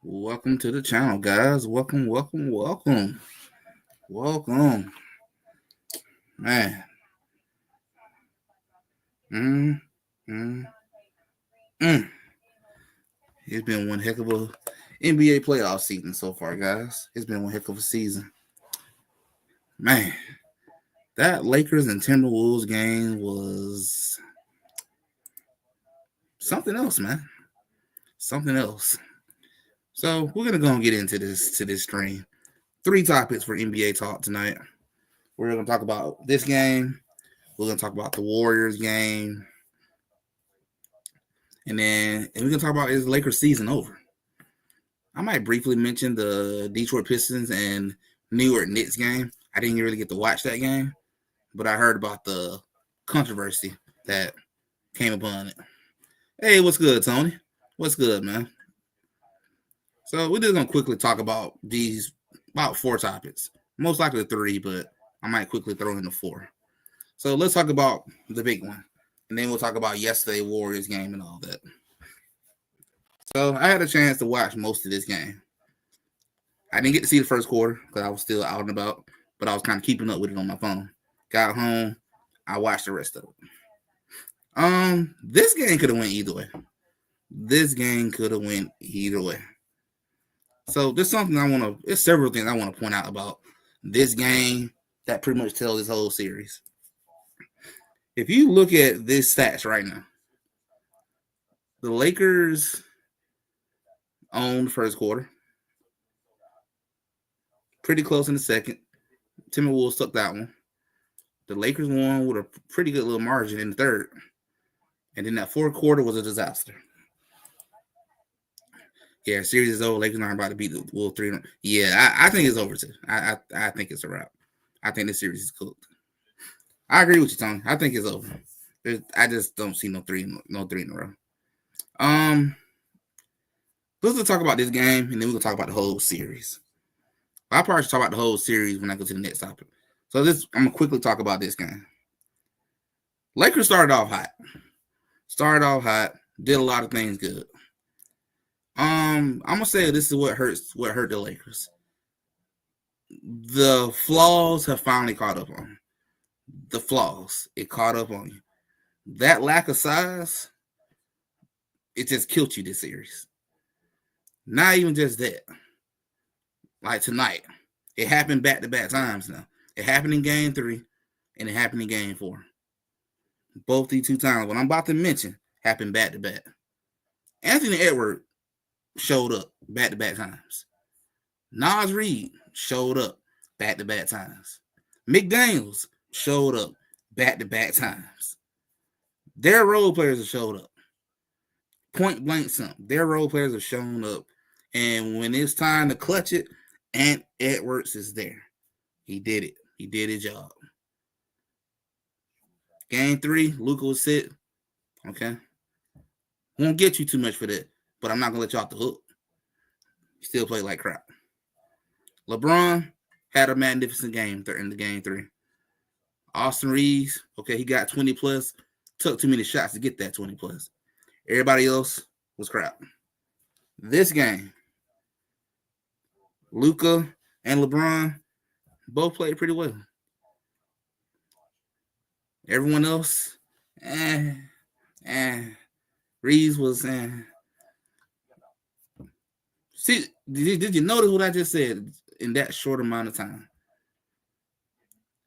Welcome to the channel, guys. Welcome. Man. Mm, mm, mm. It's been one heck of a NBA playoff season so far, guys. It's been one heck of a season. Man, that Lakers and Timberwolves game was something else, man. Something else. So we're gonna go and get into this stream. Three topics for NBA talk tonight. We're gonna talk about this game. We're gonna talk about the Warriors game, and we're gonna talk about is Lakers season over. I might briefly mention the Detroit Pistons and New York Knicks game. I didn't really get to watch that game, but I heard about the controversy that came upon it. Hey, what's good, Tony? What's good, man? So we're just gonna quickly talk about these about four topics. Most likely three, but I might quickly throw in the four. So let's talk about the big one, and then we'll talk about yesterday Warriors game and all that. So I had a chance to watch most of this game. I didn't get to see the first quarter because I was still out and about, but I was kind of keeping up with it on my phone. Got home, I watched the rest of it. This game could have went either way. This game could have went either way. So there's something I want to. There's several things I want to point out about this game that pretty much tell this whole series. If you look at this stats right now, the Lakers owned first quarter, pretty close in the second. Timberwolves took that one. The Lakers won with a pretty good little margin in the third. And then that fourth quarter was a disaster. Yeah, series is over. Lakers not about to beat the Wolves 3. Yeah, I think it's over too. I think it's a wrap. I think this series is cooked. I agree with you, Tony. I think it's over. I just don't see no three in a row. Let's talk about this game, and then we're gonna talk about the whole series. I'll probably talk about the whole series when I go to the next topic. So I'm gonna quickly talk about this game. Lakers started off hot. Did a lot of things good. I'm gonna say this is what hurt the Lakers. The flaws have finally caught up on them. The flaws, it caught up on you. That lack of size, it just killed you this series. Not even just that. Like tonight, it happened back-to-back times now. It happened in game 3, and it happened in game 4. Both these two times, what I'm about to mention, happened back-to-back. Anthony Edwards showed up back-to-back times. Naz Reid showed up back-to-back times. McDaniels showed up back-to-back times. Their role players have showed up. Point blank something. Their role players have shown up. And when it's time to clutch it, Ant Edwards is there. He did it. He did his job. Game 3, Luka was sit. Okay. Won't get you too much for that, but I'm not going to let you off the hook. You still play like crap. LeBron had a magnificent game in the game 3. Austin Reeves, okay, he got 20 plus. Took too many shots to get that 20 plus. Everybody else was crap. This game, Luka and LeBron both played pretty well. Everyone else, Reeves was, See, did you notice what I just said in that short amount of time?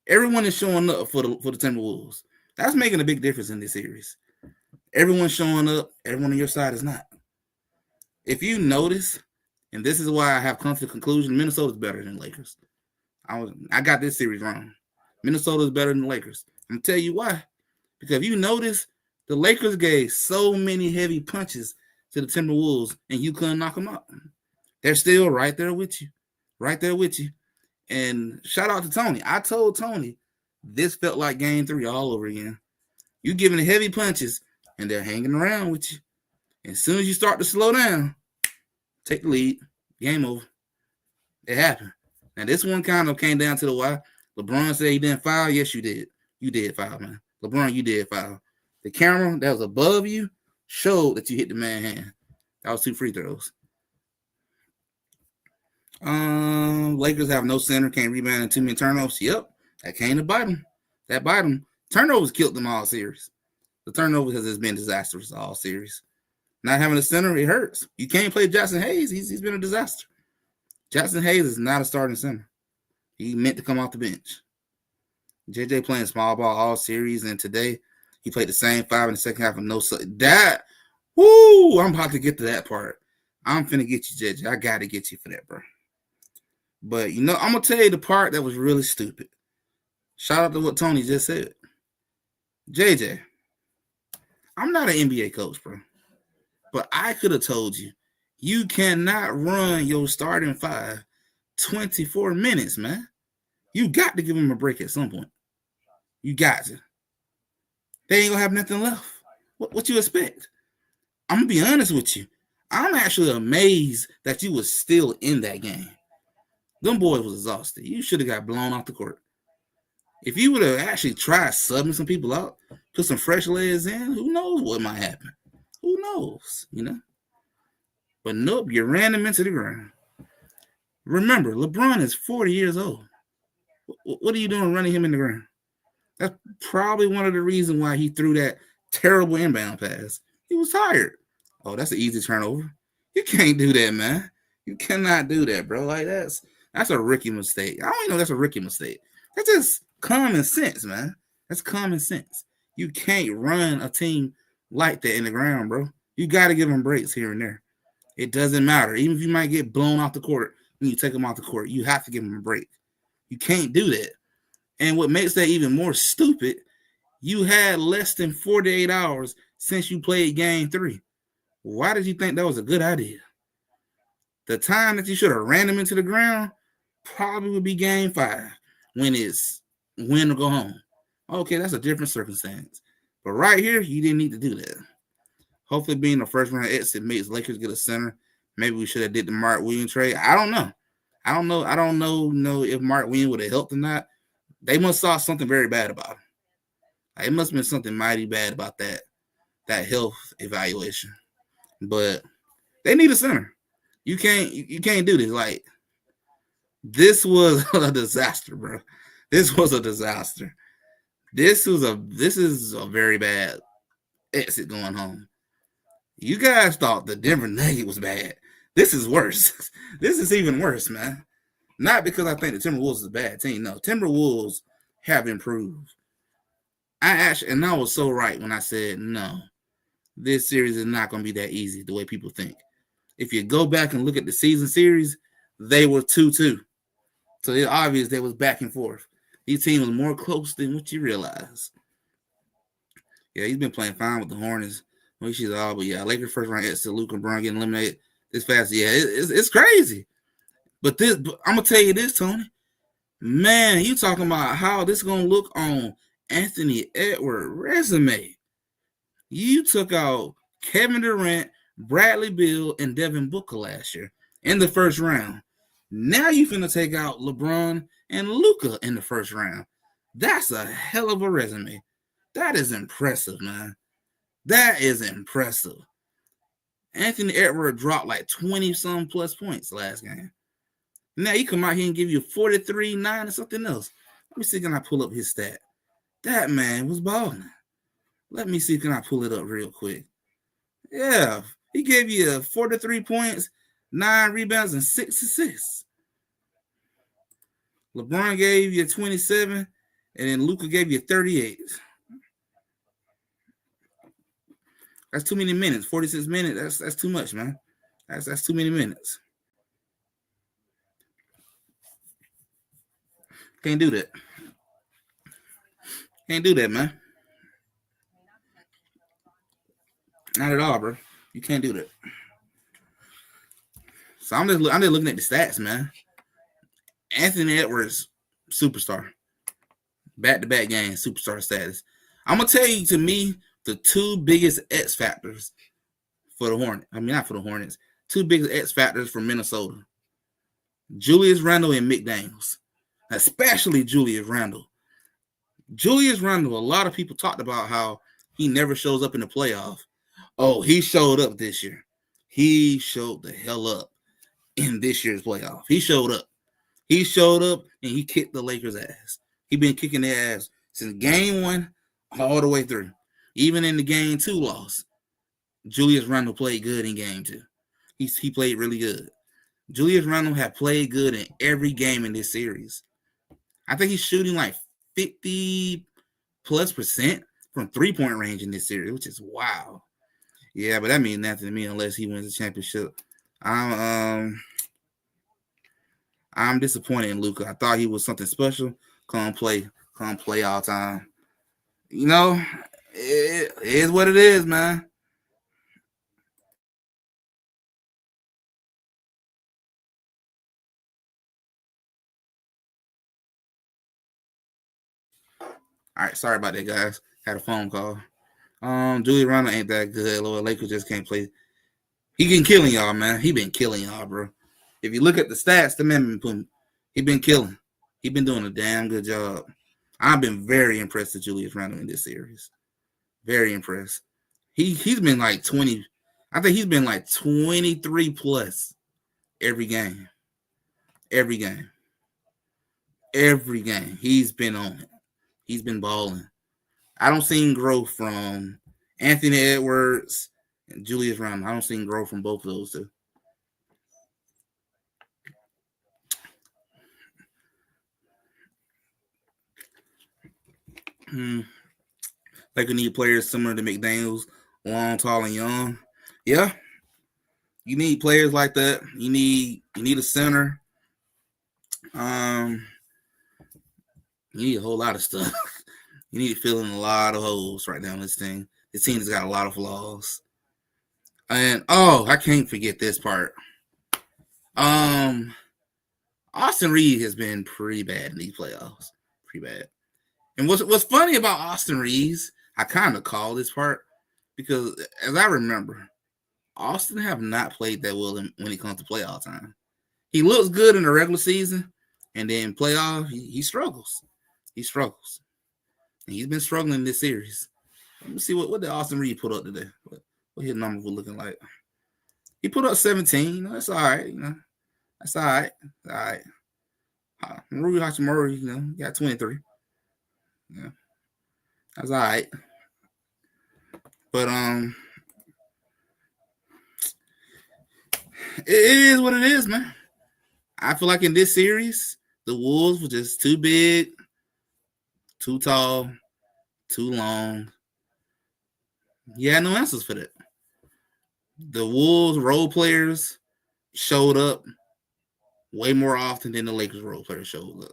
Everyone is showing up for the Timberwolves. That's making a big difference in this series. Everyone's showing up. Everyone on your side is not. If you notice, and this is why I have come to the conclusion, Minnesota's better than Lakers. I got this series wrong. Minnesota's better than the Lakers. I'm going to tell you why. Because if you notice, the Lakers gave so many heavy punches to the Timberwolves, and you couldn't knock them out. They're still right there with you. Right there with you. And shout out to Tony. I told Tony this felt like game 3 all over again. You giving heavy punches, and they're hanging around with you. And as soon as you start to slow down, take the lead. Game over. It happened. Now, this one kind of came down to the wire. LeBron said he didn't foul. Yes, you did. You did foul, man. LeBron, you did foul. The camera that was above you showed that you hit the man hand. That was 2 free throws. Lakers have no center, can't rebound, and too many turnovers. Yep, that came to bite them. That bite them. Turnovers killed them all series. The turnovers has just been disastrous all series. Not having a center, it hurts. You can't play Jackson Hayes. He's been a disaster. Jackson Hayes is not a starting center. He meant to come off the bench. JJ playing small ball all series, and today he played the same 5 in the second half of no. That, woo! I'm about to get to that part. I'm finna get you, JJ. I gotta get you for that, bro. But I'm gonna tell you the part that was really stupid. Shout out to what Tony just said. JJ, I'm not an NBA coach, bro. But I could have told you, you cannot run your starting 5 24 minutes, man. You got to give them a break at some point. You got to. They ain't gonna have nothing left. What you expect? I'm gonna be honest with you. I'm actually amazed that you was still in that game. Them boys was exhausted. You should have got blown off the court. If you would have actually tried subbing some people out, put some fresh legs in, who knows what might happen? Who knows, But nope, you ran him into the ground. Remember, LeBron is 40 years old. What are you doing running him in the ground? That's probably one of the reasons why he threw that terrible inbound pass. He was tired. Oh, that's an easy turnover. You can't do that, man. You cannot do that, bro. Like that's a rookie mistake. I don't even know that's a rookie mistake. That's just common sense, man. That's common sense. You can't run a team like that in the ground, bro. You got to give them breaks here and there. It doesn't matter. Even if you might get blown off the court when you take them off the court, you have to give them a break. You can't do that. And what makes that even more stupid, you had less than 48 hours since you played game 3. Why did you think that was a good idea? The time that you should have ran them into the ground probably would be game 5 when it's win or go home. Okay, that's a different circumstance. But right here, you didn't need to do that. Hopefully being the first round exit makes Lakers get a center. Maybe we should have did the Mark Williams trade. I don't know. I don't know if Mark Williams would have helped or not. They must saw something very bad about him. It must have been something mighty bad about that health evaluation. But they need a center. You can't do this. Like, this was a disaster, bro. This was a disaster. This is a very bad exit going home. You guys thought the Denver Nuggets was bad. This is worse. This is even worse, man. Not because I think the Timberwolves is a bad team. No, Timberwolves have improved. I was so right when I said, no, this series is not going to be that easy the way people think. If you go back and look at the season series, they were 2-2. So it's obvious they was back and forth. These teams were more close than what you realize. Yeah, he's been playing fine with the Hornets. But yeah, Lakers first round exit, Luke and Brown getting eliminated this fast. Yeah, it's crazy. But I'm gonna tell you this, Tony. Man, you talking about how this is gonna look on Anthony Edwards' resume. You took out Kevin Durant, Bradley Beal, and Devin Booker last year in the first round. Now you finna take out LeBron and Luka in the first round. That's a hell of a resume. That is impressive, man. That is impressive. Anthony Edwards dropped like 20-some plus points last game. Now he come out here and give you 43, 9, or something else. Let me see, can I pull up his stat? That man was balling. Let me see, can I pull it up real quick? Yeah, he gave you 43 points, 9 rebounds, and 6 assists. LeBron gave you 27, and then Luka gave you 38. That's too many minutes. 46 minutes. That's too much, man. That's too many minutes. Can't do that. Can't do that, man. Not at all, bro. You can't do that. So I'm just looking at the stats, man. Anthony Edwards, superstar. Back-to-back games, superstar status. I'm gonna tell you, to me, the 2 biggest X factors for the Hornets. I mean, not for the Hornets. 2 biggest X factors for Minnesota. Julius Randle and McDaniels. Especially Julius Randle. Julius Randle, a lot of people talked about how he never shows up in the playoff. Oh, he showed up this year. He showed the hell up. in this year's playoff. He showed up. He showed up and he kicked the Lakers' ass. He been kicking their ass since game 1 all the way through. Even in the game 2 loss, Julius Randle played good in game 2. He played really good. Julius Randle had played good in every game in this series. I think he's shooting like 50+% from 3-point range in this series, which is wow. Yeah, but that means nothing to me unless he wins the championship. I'm disappointed in Luka. I thought he was something special. Come play all time. You know, it is what it is, man. All right, sorry about that, guys. Had a phone call. Julius Randle ain't that good. Lord, Lakers just can't play. He been killing y'all, man. He been killing y'all, bro. If you look at the stats, the man he been killing. He been doing a damn good job. I've been very impressed with Julius Randle in this series. Very impressed. He's been like 20. I think he's been like 23 plus every game. Every game. Every game. He's been on it. He's been balling. I don't see growth from Anthony Edwards and Julius Randle. I don't see growth from both of those two. Like we need players similar to McDaniels, long, tall, and young. Yeah, you need players like that. You need a center. You need a whole lot of stuff. You need to fill in a lot of holes right now in this team. This team has got a lot of flaws. And I can't forget this part. Austin Reed has been pretty bad in these playoffs. Pretty bad. And what's funny about Austin Reeves, I kind of call this part because as I remember, Austin have not played that well when it comes to playoff time. He looks good in the regular season, and then playoff, he struggles. He struggles. And he's been struggling in this series. Let me see what did Austin Reed put up today. What his numbers were looking like. He put up 17. That's all right. That's all right. All right. Rui Hachimura, got 23. Yeah. That's all right. But it is what it is, man. I feel like in this series, the Wolves were just too big, too tall, too long. You had no answers for that. The Wolves role players showed up way more often than the Lakers role players showed up.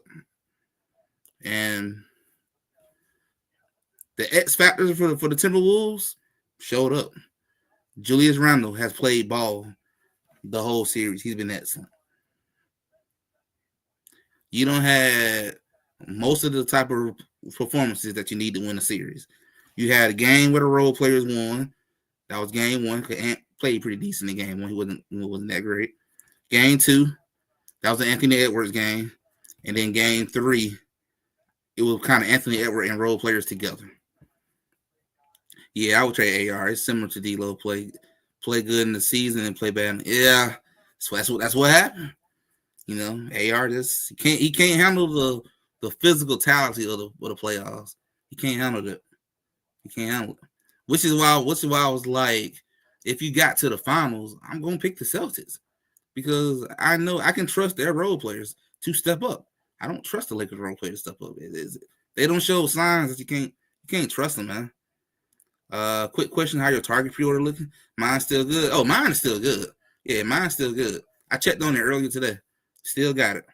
And the X factors for the Timberwolves showed up. Julius Randle has played ball the whole series. He's been excellent. You don't have most of the type of performances that you need to win a series. You had a game where the role players won. That was game 1. Ant played pretty decent in game 1. He wasn't that great. Game 2, that was the Anthony Edwards game. And then game 3, it was kind of Anthony Edwards and role players together. Yeah, I would trade AR. It's similar to D'Lo. Play good in the season and play bad. Yeah, that's what happened. AR just he can't handle the physicality of the playoffs. He can't handle it. He can't handle it. Which is why I was like, if you got to the finals, I'm gonna pick the Celtics because I know I can trust their role players to step up. I don't trust the Lakers role players to step up. They don't show signs that you can't trust them, man. Quick question: how your Target pre-order looking? Mine's still good. Oh, mine is still good. Yeah, mine's still good. I checked on it earlier today. Still got it.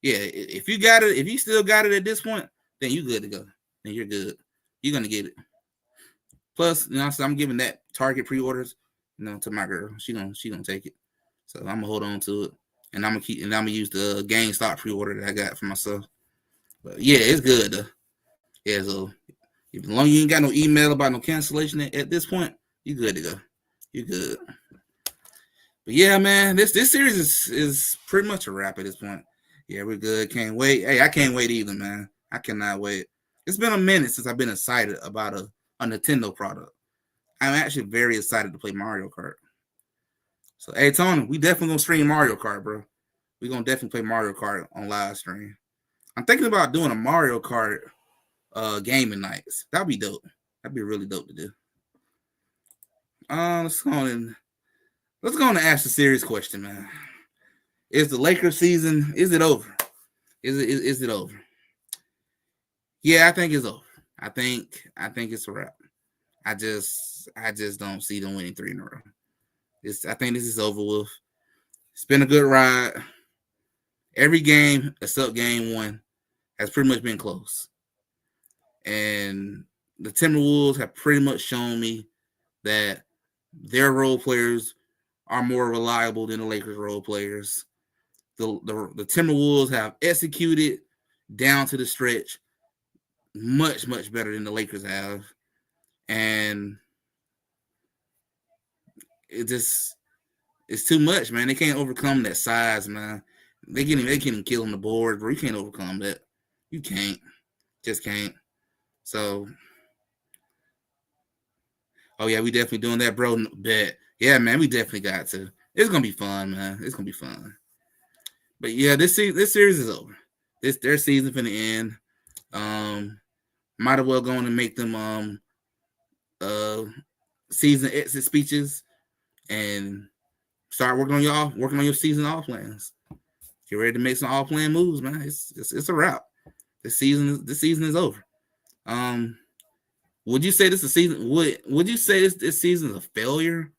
Yeah, if you got it, if you still got it at this point, then you good to go. Then you're good. You're gonna get it. Plus, so I'm giving that Target pre-orders, to my girl. She gonna take it. So I'm gonna hold on to it, and I'm gonna use the GameStop pre-order that I got for myself. But yeah, it's good though. Yeah, so as long as you ain't got no email about no cancellation at this point, you good to go. You good. But yeah, man, this series is pretty much a wrap at this point. Yeah, we're good. Can't wait. Hey, I can't wait either, man. I cannot wait. It's been a minute since I've been excited about a Nintendo product. I'm actually very excited to play Mario Kart. So, hey, Tony, we definitely gonna stream Mario Kart, bro. We gonna definitely play Mario Kart on live stream. I'm thinking about doing a Mario Kart gaming nights. That'd be dope. That'd be really dope to do. Let's go on and ask a serious question, man. Is the Lakers season, is it over? Is it over? Yeah, I think it's over. I think it's a wrap. I just don't see them winning 3 in a row. I think this is over with. It's been a good ride. Every game except game 1 has pretty much been close. And the Timberwolves have pretty much shown me that their role players are more reliable than the Lakers role players. The Timberwolves have executed down to the stretch much better than the Lakers have. And it's too much, man. They can't overcome that size, man. They can kill on the board, bro. You can't overcome that. You can't. Just can't. So, oh yeah, we definitely doing that, bro. Bet. Yeah, man, we definitely got to. It's gonna be fun, man. It's gonna be fun. But yeah, this series is over. Their season finna end. Might as well go on and make them season exit speeches and start working on your season off plans. Get ready to make some all plan moves, man. It's a wrap. This season is over. Would you say this is a season? Would you say this season is a failure?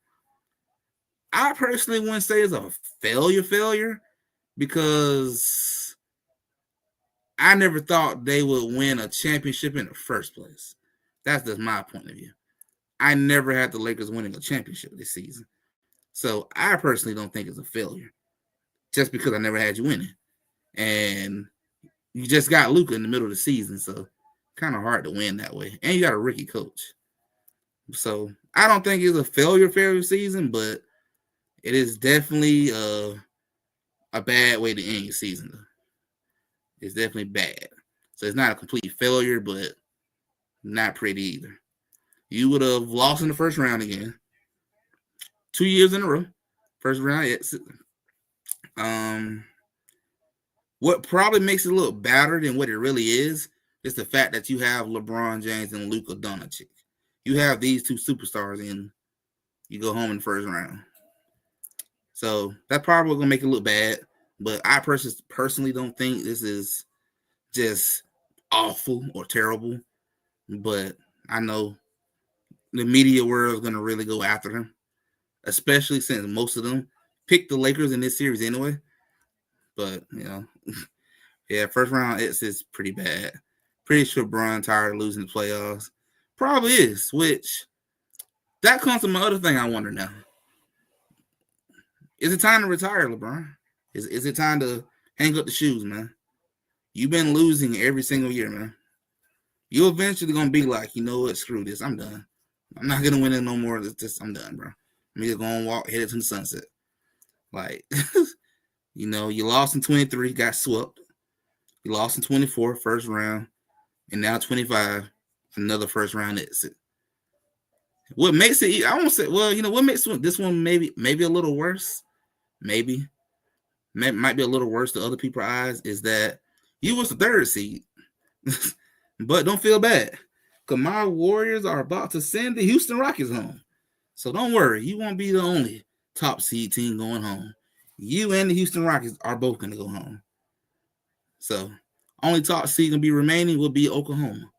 I personally wouldn't say it's a failure because I never thought they would win a championship in the first place. That's just my point of view. I never had the Lakers winning a championship this season. So I personally don't think it's a failure just because I never had you winning. And you just got Luka in the middle of the season, so kind of hard to win that way. And you got a rookie coach. So I don't think it's a failure season, but it is definitely a bad way to end your season. It's definitely bad. So it's not a complete failure, but not pretty either. You would have lost in the first round again. 2 years in a row. First round exit. What probably makes it look better than what it really is the fact that you have LeBron James and Luka Doncic. You have these 2 superstars and you go home in the first round. So that's probably going to make it look bad. But I personally don't think this is just awful or terrible. But I know the media world is going to really go after him, especially since most of them picked the Lakers in this series anyway. But, yeah, first round is pretty bad. Pretty sure Bron tired of losing the playoffs. Probably is, which that comes to my other thing I wonder now. Is it time to retire, LeBron? Is it time to hang up the shoes, man? You've been losing every single year, man. You're eventually going to be like, you know what, screw this, I'm done. I'm not going to win it no more. I'm done, bro. I'm either going to walk, headed to the sunset. Like, you lost in 23, got swept. You lost in 24, first round. And now 25, another first round exit. What makes it, I won't say, well, what makes this one maybe a little worse? Maybe. Might be a little worse to other people's eyes is that you was the 3rd seed. But don't feel bad. Because my Warriors are about to send the Houston Rockets home. So don't worry. You won't be the only top seed team going home. You and the Houston Rockets are both going to go home. So only top seed going to be remaining will be Oklahoma.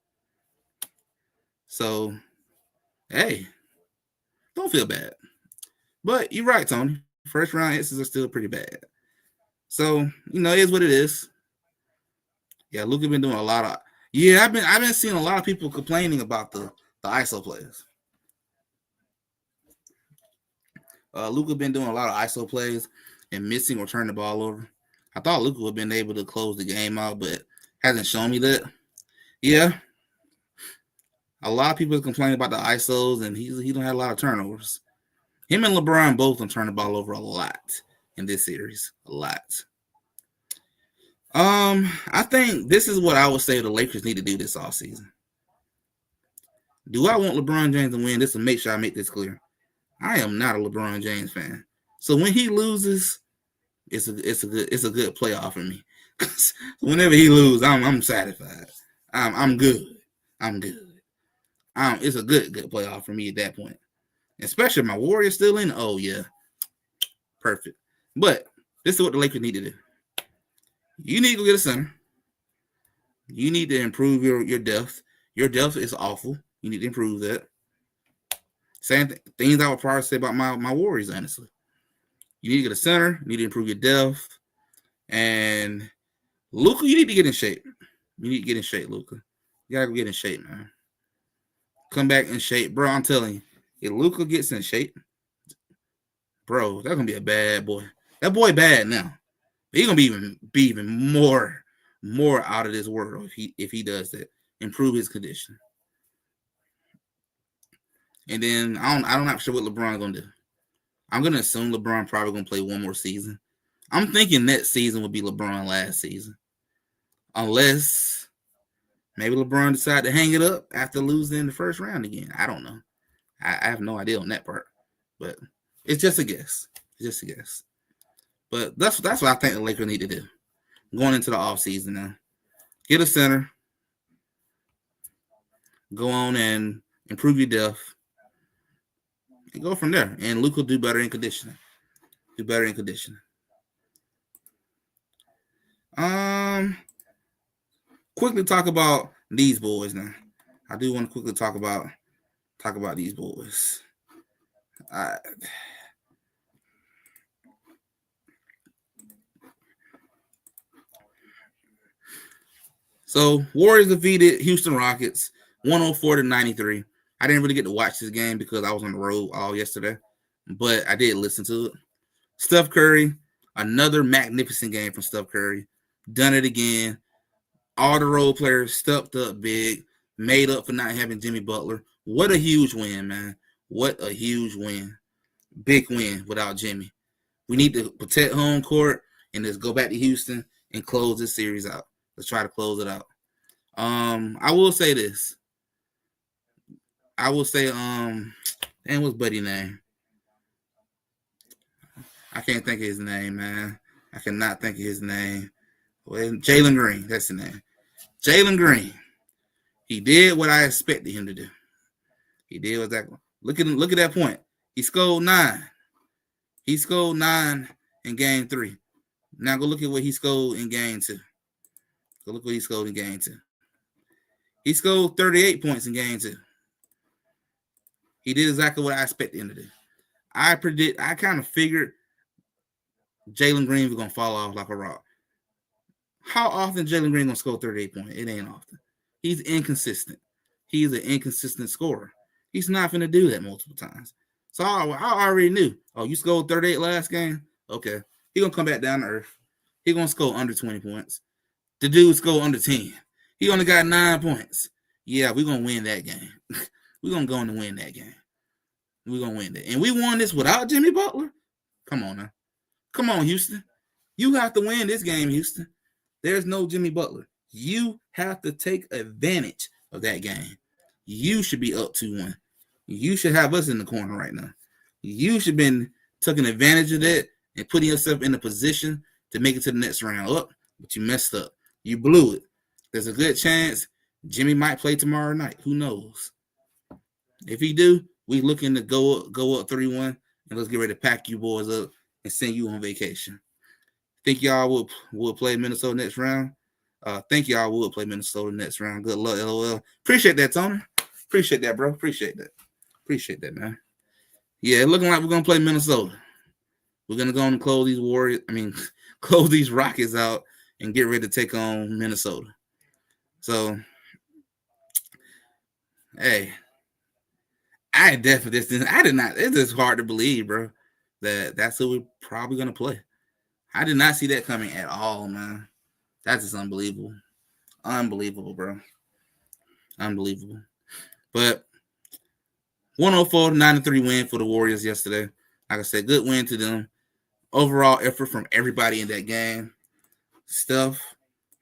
So, hey, don't feel bad. But you're right, Tony. First round exits are still pretty bad. So, it is what it is. Yeah, Luka been doing a lot of. Yeah, I've been seeing a lot of people complaining about the ISO plays. Luka been doing a lot of ISO plays and missing or turning the ball over. I thought Luka would have been able to close the game out, but hasn't shown me that. Yeah, a lot of people are complaining about the ISOs, and he don't have a lot of turnovers. Him and LeBron both don't turn the ball over a lot in this series. A lot. I think this is what I would say the Lakers need to do this offseason. Do I want LeBron James to win? This will make sure I make this clear. I am not a LeBron James fan. So when he loses, it's a good playoff for me. Whenever he loses, I'm satisfied. I'm good. I'm good. It's a good playoff for me at that point. Especially if my Warriors still in. Oh yeah, perfect. But this is what the Lakers need to do. You need to go get a center. You need to improve your depth. Your depth is awful. You need to improve that. Same things I would probably say about my Warriors, honestly. You need to get a center. You need to improve your depth. And Luka, you need to get in shape. You need to get in shape, Luka. You gotta go get in shape, man. Come back in shape, bro. I'm telling you, if Luka gets in shape, bro, that's gonna be a bad boy. That boy bad now. He's gonna be even more out of this world if he does that. Improve his condition. And then I'm not sure what LeBron's gonna do. I'm gonna assume LeBron probably gonna play one more season. I'm thinking next season will be LeBron last season, unless maybe LeBron decide to hang it up after losing in the first round again. I don't know. I have no idea on that part, but it's just a guess. It's just a guess. But that's what I think the Lakers need to do going into the offseason now. Get a center. Go on and improve your depth. And go from there. And Luke will do better in conditioning. Quickly talk about these boys now. I do want to quickly talk about these boys. So Warriors defeated Houston Rockets 104-93. I didn't really get to watch this game because I was on the road all yesterday, but I did listen to it. Steph Curry, another magnificent game from Steph Curry. Done it again. All the role players stepped up big, made up for not having Jimmy Butler. What a huge win, man. What a huge win. Big win without Jimmy. We need to protect home court and just go back to Houston and close this series out. Let's try to close it out. I will say this. What's Buddy's name? I can't think of his name, man. I cannot think of his name. Well, Jalen Green, that's his name. Jalen Green. He did what I expected him to do. He did exactly. Look at that point. He scored 9. He scored 9 in game 3. Now go look at what he scored in game 2. Go look what he scored in game 2. He scored 38 points in game 2. He did exactly what I expected him to do. I kind of figured Jalen Green was going to fall off like a rock. How often Jalen Green going to score 38 points? It ain't often. He's inconsistent. He's an inconsistent scorer. He's not going to do that multiple times. So I already knew. Oh, you scored 38 last game? Okay. He's going to come back down to earth. He's going to score under 20 points. The dude scored under 10. He only got 9 points. Yeah, we're going to win that game. We're going to go in and win that game. We're going to win that. And we won this without Jimmy Butler? Come on now. Come on, Houston. You have to win this game, Houston. There's no Jimmy Butler. You have to take advantage of that game. You should be up 2-1. You should have us in the corner right now. You should have been taking advantage of that and putting yourself in a position to make it to the next round up, but you messed up. You blew it. There's a good chance Jimmy might play tomorrow night. Who knows? If he do, we looking to go up 3-1, and let's get ready to pack you boys up and send you on vacation. Think y'all will play Minnesota next round? Think y'all will play Minnesota next round. Good luck, LOL. Appreciate that, Tony. Appreciate that, bro. Appreciate that, man. Yeah, looking like we're gonna play Minnesota. We're gonna go and close these Rockets out and get ready to take on Minnesota. So, hey, I did not. It's just hard to believe, bro, that's who we're probably gonna play. I did not see that coming at all, man. That's just unbelievable. Unbelievable, bro. Unbelievable. But 104-93 win for the Warriors yesterday. Like I said, good win to them. Overall effort from everybody in that game. Steph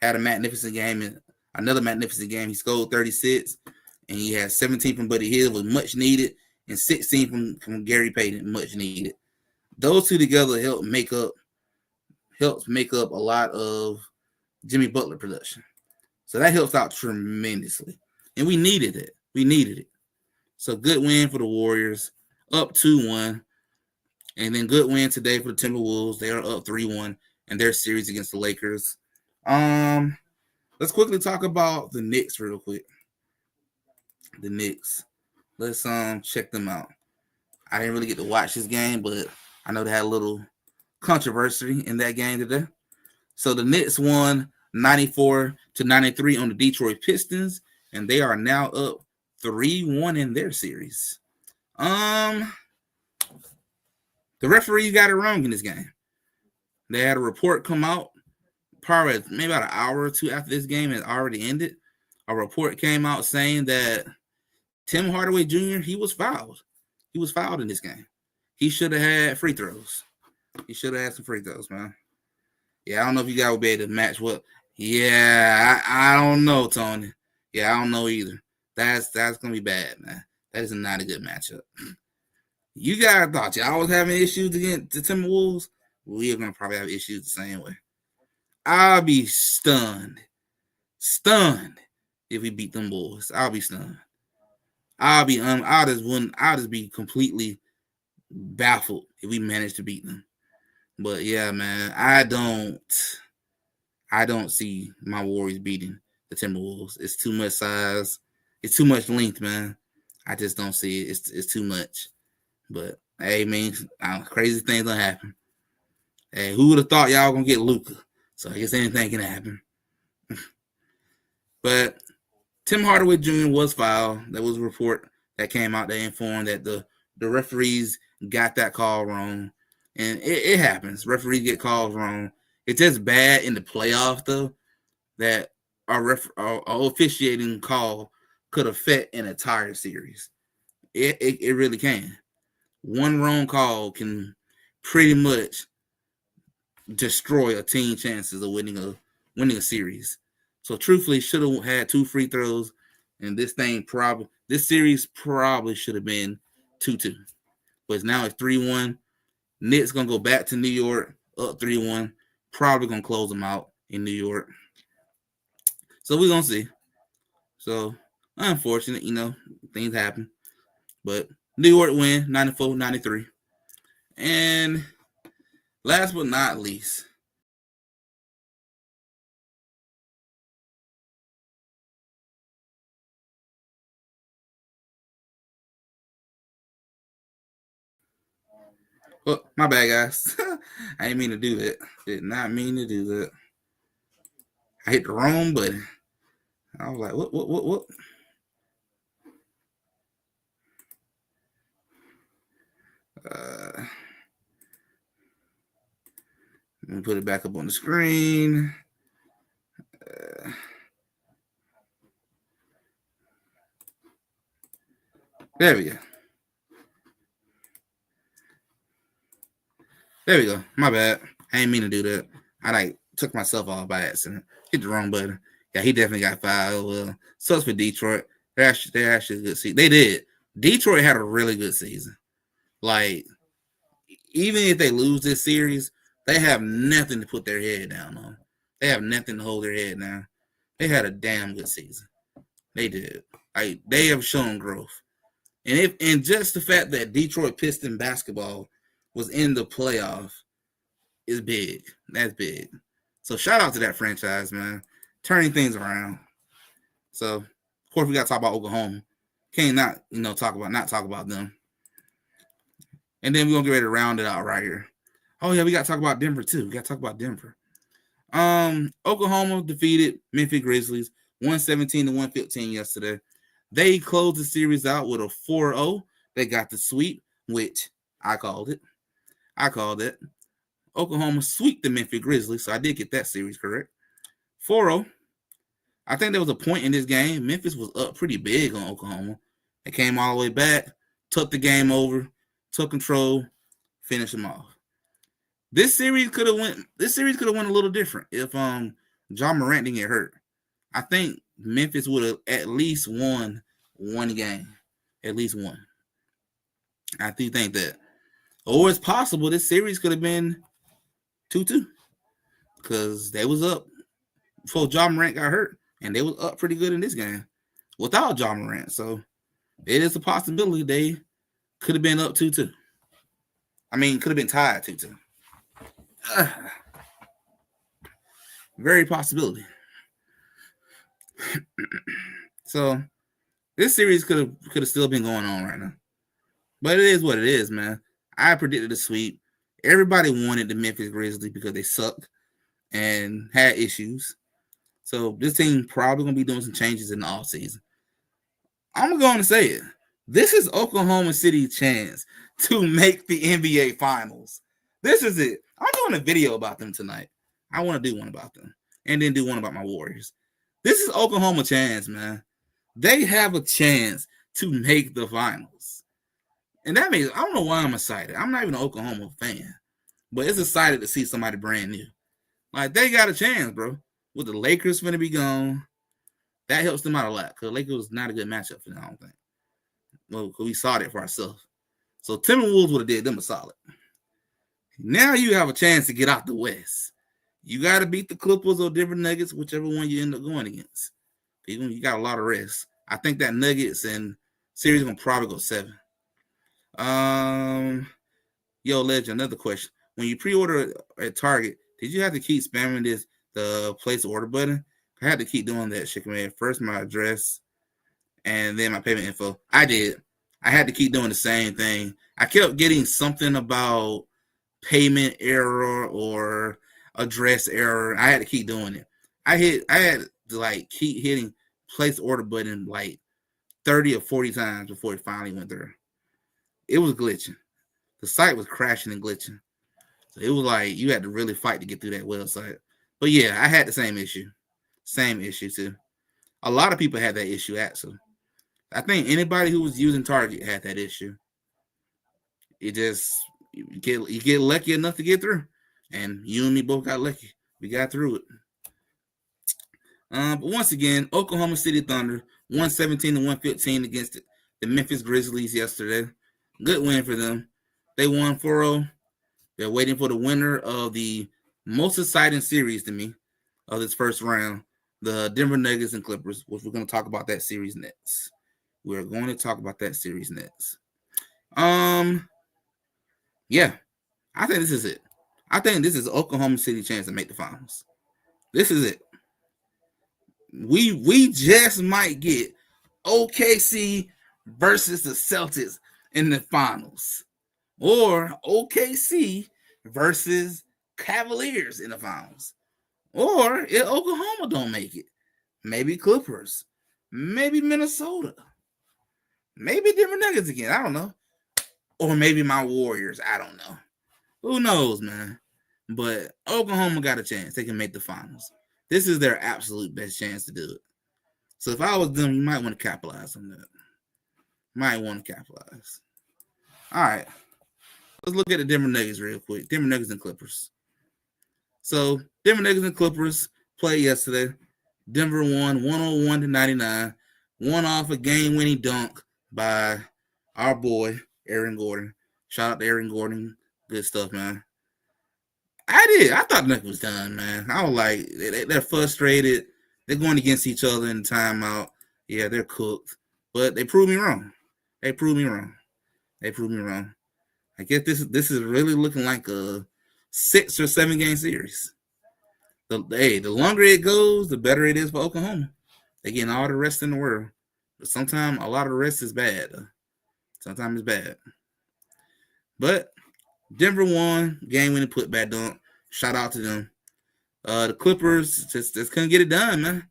had a magnificent game and another magnificent game. He scored 36, and he had 17 from Buddy Hield, was much needed, and 16 from Gary Payton, much needed. Those two together helps make up a lot of Jimmy Butler production. So that helps out tremendously. And we needed it. So good win for the Warriors, up 2-1. And then good win today for the Timberwolves. They are up 3-1 in their series against the Lakers. Let's quickly talk about the Knicks real quick. The Knicks. Let's check them out. I didn't really get to watch this game, but I know they had a little controversy in that game today. So the Knicks won 94-93 on the Detroit Pistons, and they are now up 3-1 in their series. The referee got it wrong in this game. They had a report come out probably maybe about an hour or two after this game had already ended. A report came out saying that Tim Hardaway Jr., he was fouled. He was fouled in this game. He should have had free throws. He should have had some free throws, man. Yeah, I don't know if you guys will be able to match what. Yeah, I don't know, Tony. Yeah, I don't know either. That's gonna be bad, man. That is not a good matchup. You guys thought y'all was having issues against the Timberwolves. We are gonna probably have issues the same way. I'll be stunned if we beat them boys. I'll be stunned. I'll just be completely baffled if we manage to beat them. But yeah, man, I don't see my Warriors beating the Timberwolves. It's too much size. It's too much length, man. I just don't see it. It's too much. But hey, man, crazy things don't happen. Hey, who would have thought y'all gonna get Luka? So I guess anything can happen. But Tim Hardaway Jr. was fouled. There was a report that came out that informed that the referees got that call wrong. And it happens. Referees get calls wrong. It's just bad in the playoffs, though, that our officiating call could affect an entire series. It really can. One wrong call can pretty much destroy a team's chances of winning a series. So truthfully, should have had 2 free throws, and this series probably should have been 2-2. But now it's 3-1. Knicks gonna go back to New York, up 3-1. Probably gonna close them out in New York. So we're gonna see. So unfortunate, things happen. But New York win 94-93. And last but not least, oh, my bad, guys. I didn't mean to do that. Did not mean to do that. I hit the wrong button. I was like, what? Let me put it back up on the screen. There we go. There we go. My bad. I didn't mean to do that. I took myself off by accident. Hit the wrong button. Yeah, he definitely got fouled. Well, sucks for Detroit. They're actually a good season. They did. Detroit had a really good season. Like, even if they lose this series, they have nothing to put their head down on. They have nothing to hold their head down. They had a damn good season. They did. They have shown growth. And just the fact that Detroit Piston basketball was in the playoff is big. That's big. So shout out to that franchise, man. Turning things around. So of course we gotta talk about Oklahoma. Can't not talk about them. And then we're gonna get ready to round it out right here. Oh yeah, we gotta talk about Denver too. We gotta talk about Denver. Oklahoma defeated Memphis Grizzlies 117-115 yesterday. They closed the series out with a 4-0. They got the sweep, which I called it. Oklahoma swept the Memphis Grizzlies, so I did get that series correct. 4-0. I think there was a point in this game. Memphis was up pretty big on Oklahoma. They came all the way back, took the game over, took control, finished them off. This series could have went a little different if John Morant didn't get hurt. I think Memphis would have at least won one game. At least one. I do think that Or it's possible this series could have been 2-2 because they was up before Ja Morant got hurt, and they was up pretty good in this game without Ja Morant. So it is a possibility they could have been up 2-2. I mean, could have been tied 2-2. Very possibility. So this series could have still been going on right now. But it is what it is, man. I predicted a sweep. Everybody wanted the Memphis Grizzlies because they suck and had issues. So this team probably going to be doing some changes in the offseason. I'm going to say it. This is Oklahoma City's chance to make the NBA Finals. This is it. I'm doing a video about them tonight. I want to do one about them and then do one about my Warriors. This is Oklahoma chance, man. They have a chance to make the finals. And that means, I don't know why I'm excited. I'm not even an Oklahoma fan. But it's excited to see somebody brand new. Like, they got a chance, bro. With the Lakers going to be gone, that helps them out a lot. Because Lakers was not a good matchup for them, I don't think. Well, we saw that for ourselves. So Timberwolves would have did them a solid. Now you have a chance to get out the West. You got to beat the Clippers or Denver Nuggets, whichever one you end up going against. You got a lot of rest. I think that Nuggets and series going to probably go 7. Yo, Legend, another question. When you pre-order at Target, did you have to keep spamming the place order button? I had to keep doing that shit, man. First my address and then my payment info. I did. I had to keep doing the same thing. I kept getting something about payment error or address error. I had to keep doing it. I had to like keep hitting place order button like 30 or 40 times before it finally went through. It was glitching. The site was crashing and glitching. So it was like you had to really fight to get through that website. But yeah, I had the same issue. Same issue too. A lot of people had that issue actually. I think anybody who was using Target had that issue. It just you get lucky enough to get through. And you and me both got lucky. We got through it. But once again, Oklahoma City Thunder 117-115 against the Memphis Grizzlies yesterday. Good win for them. They won 4-0. They're waiting for the winner of the most exciting series to me of this first round, the Denver Nuggets and Clippers, which we're going to talk about that series next. We're going to talk about that series next. Yeah, I think this is it. I think this is Oklahoma City's chance to make the finals. This is it. We just might get OKC versus the Celtics in the finals, or OKC versus Cavaliers in the finals, or if Oklahoma don't make it, maybe Clippers, maybe Minnesota, maybe Denver Nuggets again. I don't know, or maybe my Warriors. I don't know. Who knows, man? But Oklahoma got a chance. They can make the finals. This is their absolute best chance to do it. So if I was them, you might want to capitalize on that. Might want to capitalize. All right. Let's look at the Denver Nuggets real quick. Denver Nuggets and Clippers. So Denver Nuggets and Clippers played yesterday. Denver won 101-99. Won off a game-winning dunk by our boy, Aaron Gordon. Shout out to Aaron Gordon. Good stuff, man. I did. I thought Nuggets was done, man. I was like, they're frustrated. They're going against each other in timeout. Yeah, they're cooked. But they proved me wrong. They proved me wrong. I guess this is really looking like a 6 or 7 game series. The longer it goes, the better it is for Oklahoma. They're getting all the rest in the world. But sometimes a lot of the rest is bad. Sometimes it's bad. But Denver won, game-winning putback dunk. Shout out to them. The Clippers just couldn't get it done, man.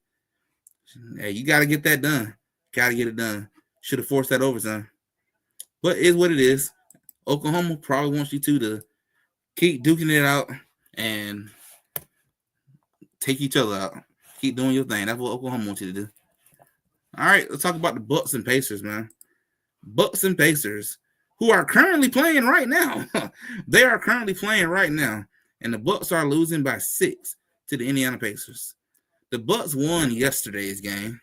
Hey, you got to get that done. Got to get it done. Should have forced that overtime. But it is what it is. Oklahoma probably wants you to keep duking it out and take each other out. Keep doing your thing. That's what Oklahoma wants you to do. All right, let's talk about the Bucks and Pacers, man. Bucks and Pacers, who are currently playing right now. They are currently playing right now. And the Bucks are losing by 6 to the Indiana Pacers. The Bucks won yesterday's game.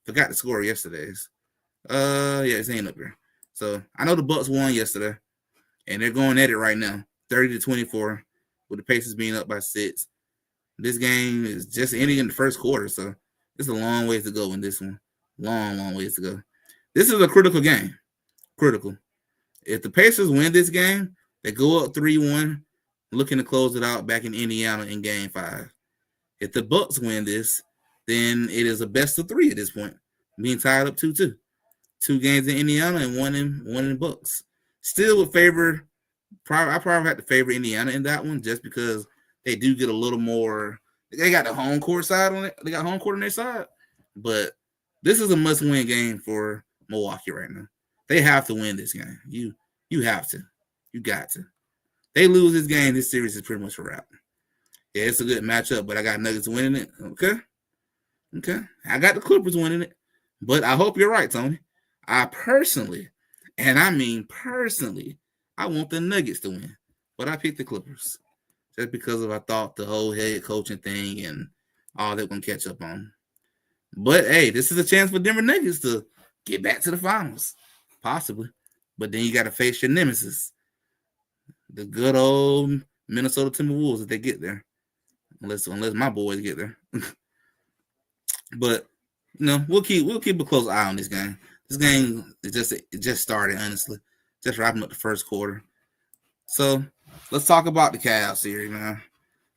Forgot to score yesterday's. Yeah, it's ain't up here. So I know the Bucks won yesterday. And they're going at it right now, 30-24, with the Pacers being up by 6. This game is just ending in the first quarter, so it's a long ways to go in this one. Long ways to go. This is a critical game. Critical. If the Pacers win this game, they go up 3-1, looking to close it out back in Indiana in Game 5. If the Bucks win this, then it is a best of 3 at this point, being tied up 2-2. 2 games in Indiana and one in Bucks. Still would favor. I probably have to favor Indiana in that one just because they do get a little more. They got the home court side on it. They got home court on their side, but this is a must-win game for Milwaukee right now. They have to win this game. You have to. You got to. They lose this game, this series is pretty much a wrap. Yeah, it's a good matchup, but I got Nuggets winning it. Okay. I got the Clippers winning it, but I hope you're right, Tony. I personally, and I mean personally, I want the Nuggets to win, but I picked the Clippers just because I thought the whole head coaching thing and all they're going to catch up on. But, hey, this is a chance for Denver Nuggets to get back to the finals, possibly. But then you got to face your nemesis, the good old Minnesota Timberwolves if they get there, unless my boys get there. But, we'll keep a close eye on this game. This game just started, honestly. Just wrapping up the first quarter. So let's talk about the Cavs series, man.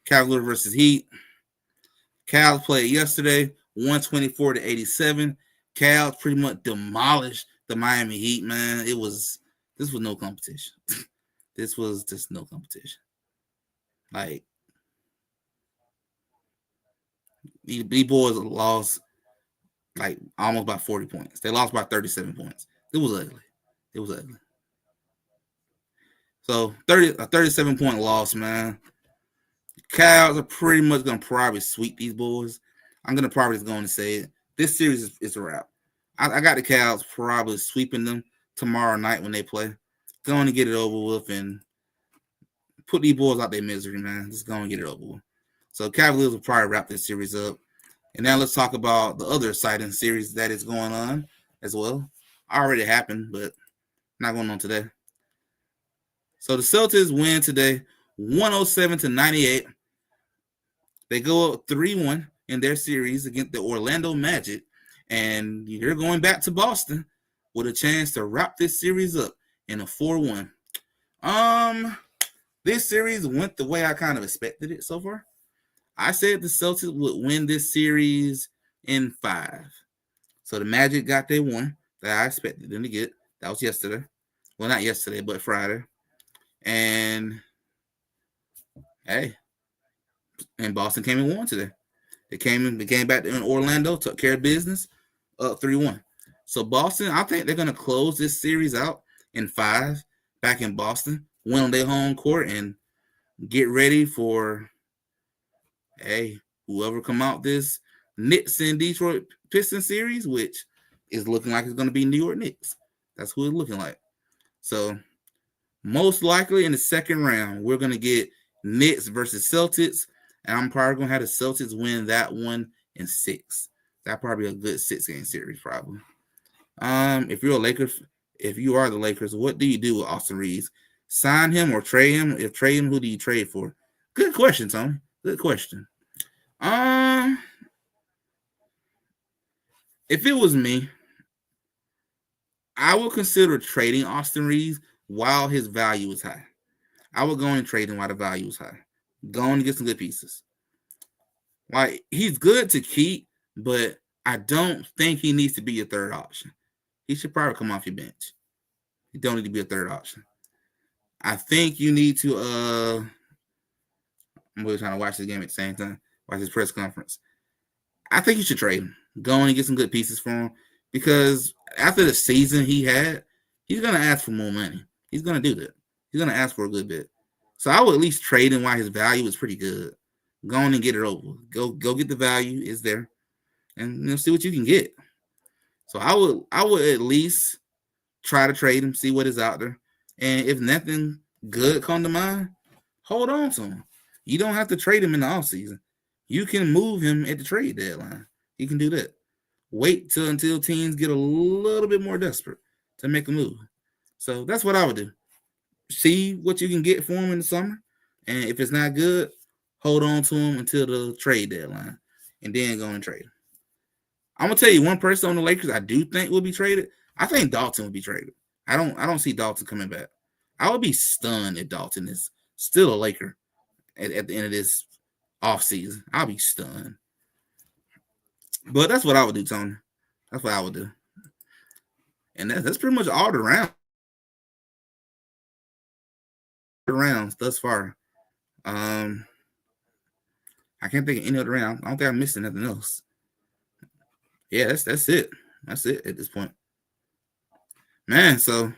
Cavaliers versus Heat. Cavs played yesterday, 124-87. Cavs pretty much demolished the Miami Heat, man. This was no competition. This was just no competition. Like, these boys lost like almost by 40 points. They lost by 37 points. It was ugly. So a 37-point loss, man. Cavs are pretty much going to probably sweep these boys. I'm going to probably just go and say it. This series is a wrap. I got the Cavs probably sweeping them tomorrow night when they play. Going to get it over with and put these boys out their misery, man. Just going to get it over with. So Cavaliers will probably wrap this series up. And now let's talk about the other exciting series that is going on as well. Already happened, but not going on today. So the Celtics win today, 107-98. They go up 3-1 in their series against the Orlando Magic. And you're going back to Boston with a chance to wrap this series up in a 4-1. This series went the way I kind of expected it so far. I said the Celtics would win this series in 5. So the Magic got their 1 that I expected them to get. That was yesterday. Well, not yesterday, but Friday. And, hey, and Boston came and won today. They came back in Orlando, took care of business, up 3-1. So Boston, I think they're going to close this series out in 5 back in Boston, win on their home court, and get ready for, hey, whoever come out this Knicks and Detroit Pistons series, which is looking like it's going to be New York Knicks. That's who it's looking like. So most likely in the second round, we're going to get Knicks versus Celtics, and I'm probably going to have the Celtics win that one in 6. That's probably a good 6-game series, probably. If you're a Lakers, if you are the Lakers, what do you do with Austin Reeves? Sign him or trade him? If trade him, who do you trade for? Good question, Tony. Good question. If it was me, I would consider trading Austin Reeves while his value is high. I would go and trade him while the value is high. Go and get some good pieces. Like, he's good to keep, but I don't think he needs to be a third option. He should probably come off your bench. You don't need to be a third option. I think you need to I'm really trying to watch this game at the same time, watch his press conference. I think you should trade him. Go and get some good pieces for him, because after the season he had, he's going to ask for more money. He's going to do that. He's going to ask for a good bit. So I would at least trade him while his value is pretty good. Go on and get it over. Go get the value. It's there. And see what you can get. So I would at least try to trade him, see what is out there. And if nothing good come to mind, hold on to him. You don't have to trade him in the offseason. You can move him at the trade deadline. You can do that. Wait until teams get a little bit more desperate to make a move. So that's what I would do. see what you can get for him in the summer, and if it's not good, hold on to him until the trade deadline, and then go and trade him. I'm gonna tell you one person on the Lakers I do think will be traded. I think Dalton will be traded. I don't see Dalton coming back. I would be stunned if Dalton is still a Laker at the end of this offseason. I'll be stunned. But that's what I would do, Tony. That's what I would do. And that's pretty much all the rounds thus far. I can't think of any other round. I don't think I'm missing nothing else. Yeah, that's it. That's it at this point. Man, so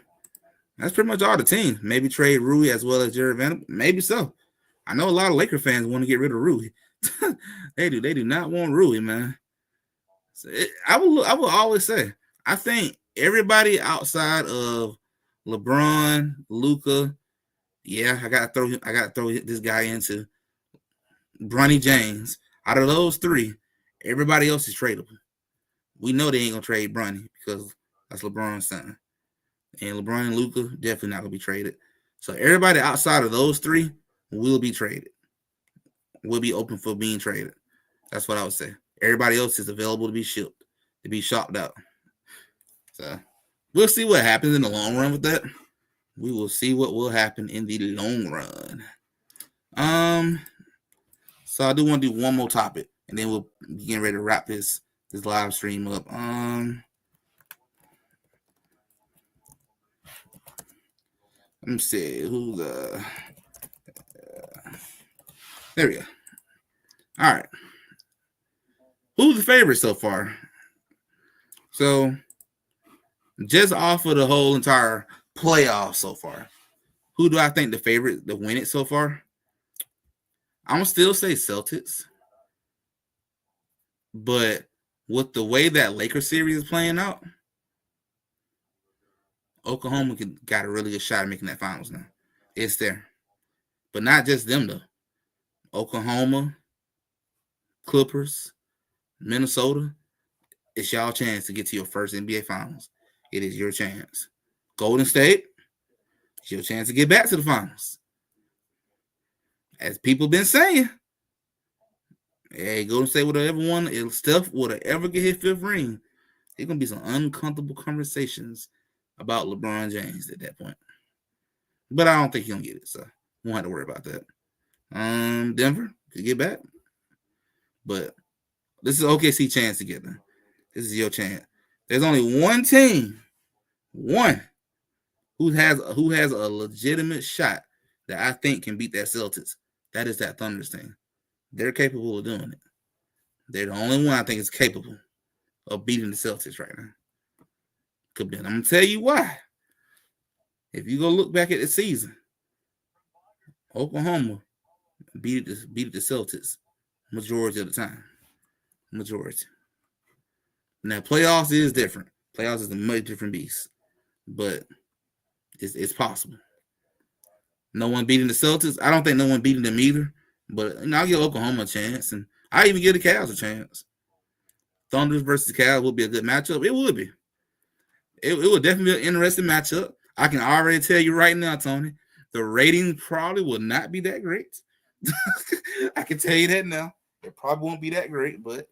that's pretty much all the teams. Maybe trade Rui as well as Jared Vanderbilt. Maybe so. I know a lot of Laker fans want to get rid of Rui. They do not want Rui, man. So I will always say, I think everybody outside of LeBron, Luka, yeah, I gotta throw this guy into Bronny James. Out of those three, everybody else is tradable. We know they ain't gonna trade Bronny because that's LeBron's son. And LeBron and Luka definitely not gonna be traded. So everybody outside of those three will be traded. Will be open for being traded. That's what I would say. Everybody else is available to be shipped, to be shopped out. So we'll see what happens in the long run with that. We will see what will happen in the long run. So I do want to do one more topic, and then we'll be getting ready to wrap this live stream up. Let me see who's there we go. All right. Who's the favorite so far? So just off of the whole entire playoff so far, who do I think the favorite to win it so far? I'm gonna still say Celtics, but with the way that Lakers series is playing out, Oklahoma got a really good shot at making that finals now. It's there, but not just them though. Oklahoma, Clippers, Minnesota. It's y'all chance to get to your first NBA finals. It is your chance. Golden State, it's your chance to get back to the finals. As people been saying, hey, Golden State would have ever won. If Steph would have ever get his fifth ring, there's gonna be some uncomfortable conversations about LeBron James at that point. But I don't think he's gonna get it, so we won't have to worry about that. Denver could get back, but this is OKC chance to get them. This is your chance. There's only one team, who has a legitimate shot that I think can beat that Celtics. That is that Thunder team. They're capable of doing it. They're the only one I think is capable of beating the Celtics right now. Could be. I'm gonna tell you why. If you go look back at the season, Oklahoma beat the Celtics majority of the time. Majority. Now playoffs is different. Playoffs is a much different beast, but it's possible. No one beating the Celtics. I don't think no one beating them either. But I'll give Oklahoma a chance, and I even give the Cavs a chance. Thunders versus Cavs would be a good matchup. It would be. It would definitely be an interesting matchup. I can already tell you right now, Tony, the ratings probably will not be that great. I can tell you that now. It probably won't be that great, but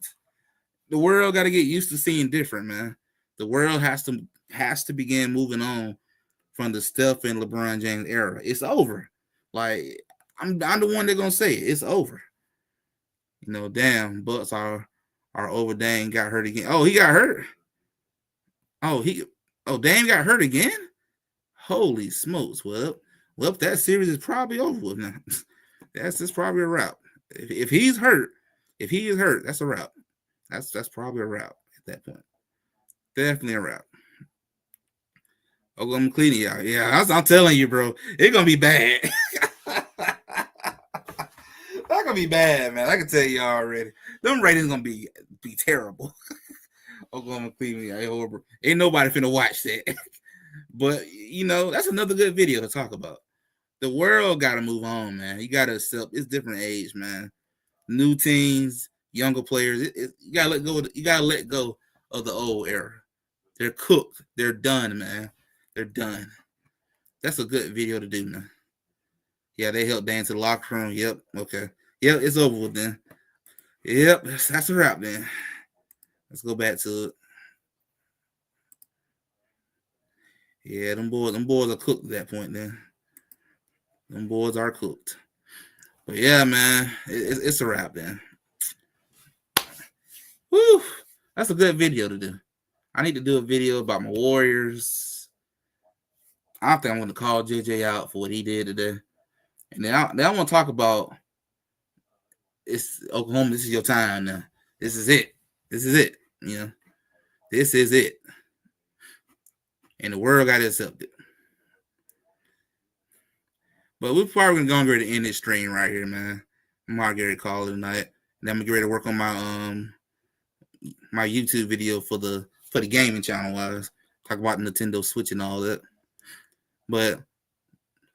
the world got to get used to seeing different, man. The world has to begin moving on from the Steph and LeBron James era. It's over. Like I'm the one that's gonna say it. It's over. You know, damn, Bucks are over. Dame got hurt again. Oh, he got hurt. Dame got hurt again. Holy smokes! Well, that series is probably over with now. That's probably a wrap. If he's hurt, that's a wrap. That's probably a wrap at that point. Definitely a wrap. I'm cleaning y'all. Yeah, I'm telling you, bro. It's gonna be bad. That's gonna be bad, man. I can tell you already. Them ratings gonna be terrible. Oklahoma Cleveland. Ain't nobody finna watch that. But you know, that's another good video to talk about. The world gotta move on, man. You gotta accept it's different age, man. New teams, younger players. You gotta let go. You gotta let go of the old era. They're cooked. They're done, man. They're done. That's a good video to do now. Yeah, they helped Dan to the locker room. Yep. Okay. Yep, it's over with then. Yep, that's a wrap then. Let's go back to it. Yeah, them boys are cooked at that point then. Them boys are cooked. But yeah, man, it's a wrap then. Woo! That's a good video to do. I need to do a video about my Warriors. I think I'm going to call JJ out for what he did today. And then I want to talk about it's Oklahoma. This is your time now. This is it. This is it. You know, this is it. And the world got to accept it. But we're probably going to go and ready to end this stream right here, man. I'm going to get ready to call it tonight. And I'm going to get ready to work on my YouTube video for the gaming channel wise. Talk about Nintendo Switch and all that. But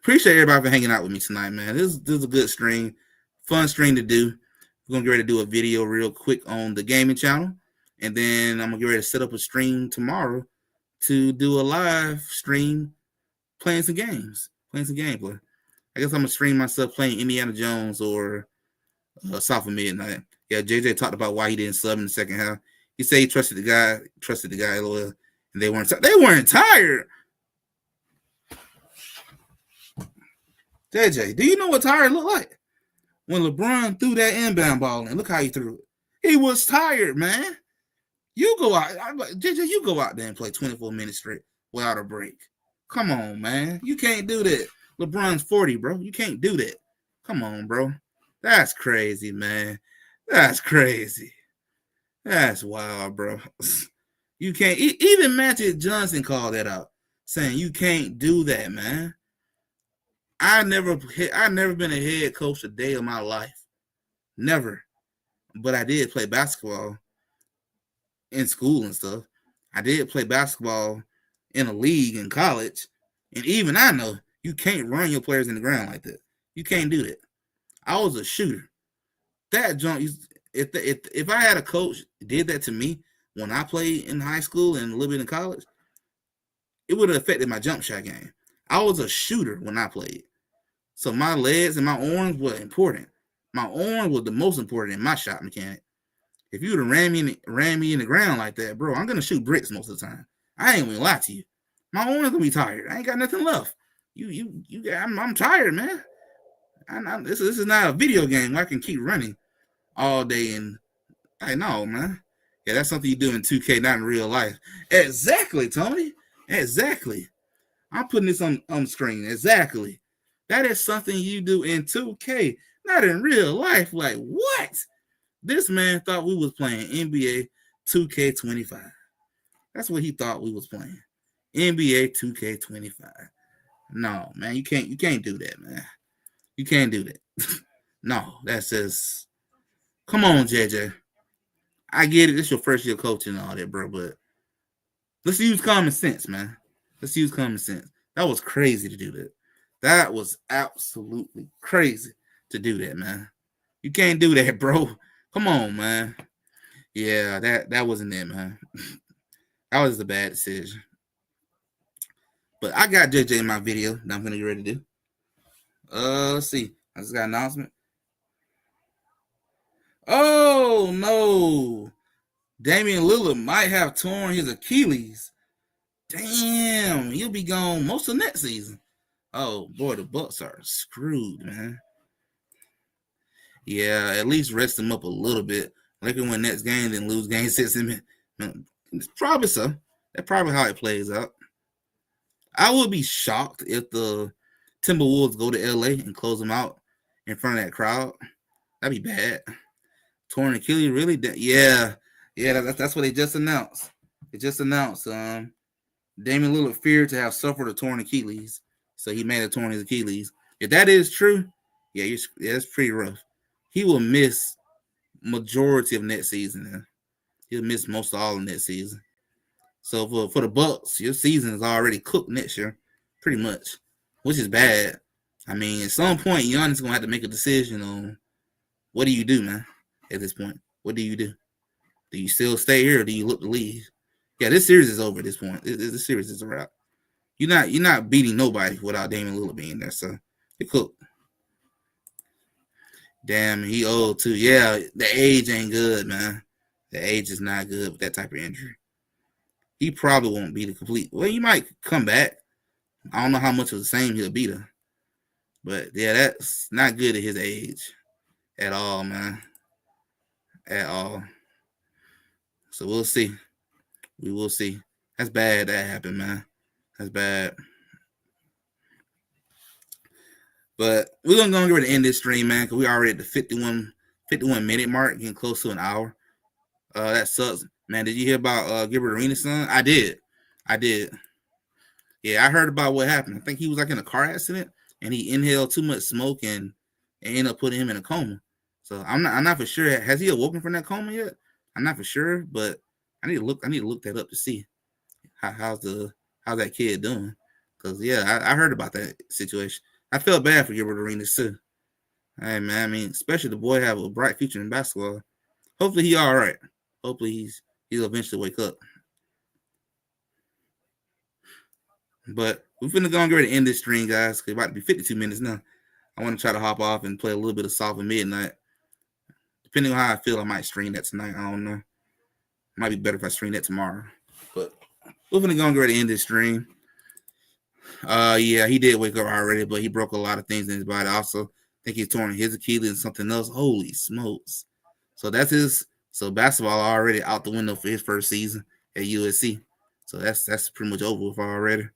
appreciate everybody for hanging out with me tonight, man. This is a good stream. Fun stream to do. We're going to get ready to do a video real quick on the gaming channel. And then I'm going to get ready to set up a stream tomorrow to do a live stream playing some games. Playing some gameplay. I guess I'm going to stream myself playing Indiana Jones or South of Midnight. Yeah, JJ talked about why he didn't sub in the second half. He said he trusted the guy, loyal, and they weren't tired. JJ, do you know what tired looked like? When LeBron threw that inbound ball in, look how he threw it. He was tired, man. You go out, JJ, you go out there and play 24 minutes straight without a break. Come on, man. You can't do that. LeBron's 40, bro. You can't do that. Come on, bro. That's crazy, man. That's crazy. That's wild, bro. You can't. Even Magic Johnson called that out, saying you can't do that, man. I never been a head coach a day of my life, never. But I did play basketball in school and stuff. I did play basketball in a league in college, and even I know you can't run your players in the ground like that. You can't do that. I was a shooter. That jump. If I had a coach did that to me when I played in high school and a little bit in college, it would have affected my jump shot game. I was a shooter when I played. So my legs and my arms were important. My arm was the most important in my shot mechanic. If you would have ran me in the ground like that, bro, I'm going to shoot bricks most of the time. I ain't going to lie to you. My arm's going to be tired. I ain't got nothing left. I'm tired, man. This is not a video game where I can keep running all day. And I know, man. Yeah, that's something you do in 2K, not in real life. Exactly, Tony. Exactly. I'm putting this on screen. Exactly. That is something you do in 2K, not in real life. Like, what? This man thought we was playing NBA 2K25. That's what he thought we was playing. NBA 2K25. No, man, you can't do that, man. You can't do that. No, that's just, come on, JJ. I get it. It's your first year coaching and all that, bro, but let's use common sense, man. Let's use common sense. That was crazy to do that. That was absolutely crazy to do that, man. You can't do that, bro. Come on, man. Yeah, that wasn't it, man. That was a bad decision. But I got JJ in my video that I'm going to get ready to do. Let's see. I just got an announcement. Oh, no. Damian Lillard might have torn his Achilles. Damn, he'll be gone most of next season. Oh, boy, the Bucks are screwed, man. Yeah, at least rest him up a little bit. Like he win next game, then lose game 6. It's probably so. That's probably how it plays out. I would be shocked if the Timberwolves go to LA and close them out in front of that crowd. That'd be bad. Torn Achilles, really? Yeah. That's what they just announced. They just announced. Damian Lillard feared to have suffered a torn Achilles, so he may have torn his Achilles. If that is true, yeah, that's pretty rough. He will miss majority of next season. He'll miss most of all of next season. So for the Bucks, your season is already cooked next year, pretty much, which is bad. I mean, at some point, Giannis gonna have to make a decision on what do you do, man. At this point, what do you do? Do you still stay here, or do you look to leave? Yeah, this series is over at this point. This series is a wrap. You're not beating nobody without Damian Lillard being there. So you're cool. Damn, he old too. Yeah, the age ain't good, man. The age is not good with that type of injury. He probably won't be the complete. Well, he might come back. I don't know how much of the same he'll be though. But yeah, that's not good at his age at all, man. At all. So we'll see. We will see. That's bad that happened, man. That's bad. But we're gonna go and end this stream, man, because we already at the 51 minute mark, getting close to an hour. That sucks. Man, did you hear about Gilbert Arenas' son? I did. Yeah, I heard about what happened. I think he was like in a car accident and he inhaled too much smoke and ended up putting him in a coma. So I'm not for sure. Has he awoken from that coma yet? I'm not for sure, but I need to look that up to see how's that kid doing. Because yeah, I heard about that situation. I felt bad for Gilbert Arenas too. Hey man, I mean, especially the boy have a bright future in basketball. Hopefully he all right. Hopefully he'll eventually wake up. But we're finna go and get ready to end this stream, guys. It's about to be 52 minutes now. I want to try to hop off and play a little bit of Soft and Midnight. Depending on how I feel, I might stream that tonight. I don't know. Might be better if I stream that tomorrow. But we're finna go and get ready to end this stream. Yeah, he did wake up already, but he broke a lot of things in his body. Also, I think he's torn his Achilles and something else. Holy smokes! So that's his. So basketball already out the window for his first season at USC. So that's pretty much over with already.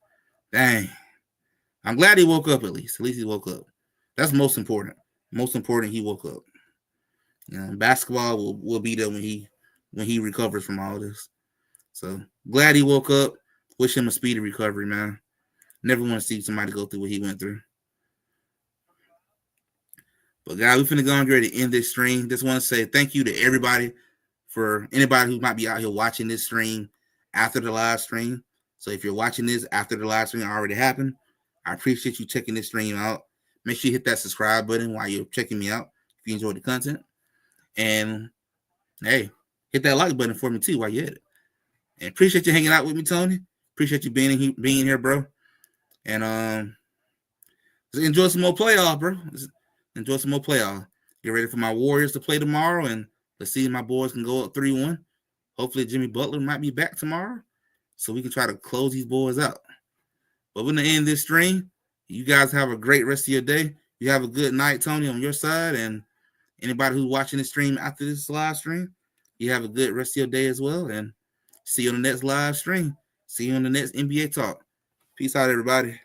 Dang. I'm glad he woke up at least. At least he woke up. That's most important. Most important, he woke up. You know, basketball will be there when he recovers from all this. So glad he woke up. Wish him a speedy recovery, man. Never want to see somebody go through what he went through. But guys, we finna go and get ready to end this stream. Just want to say thank you to everybody for anybody who might be out here watching this stream after the live stream. So if you're watching this after the live stream already happened, I appreciate you checking this stream out. Make sure you hit that subscribe button while you're checking me out if you enjoyed the content. And hey, hit that like button for me too while you're at it. And appreciate you hanging out with me, Tony. Appreciate you being here, bro. And just enjoy some more playoff, bro. Enjoy some more playoff. Get ready for my Warriors to play tomorrow, and let's see if my boys can go up 3-1. Hopefully Jimmy Butler might be back tomorrow, so we can try to close these boys out. But we're going to end this stream. You guys have a great rest of your day. You have a good night, Tony, on your side. And anybody who's watching this stream after this live stream, you have a good rest of your day as well. And see you on the next live stream. See you on the next NBA Talk. Peace out, everybody.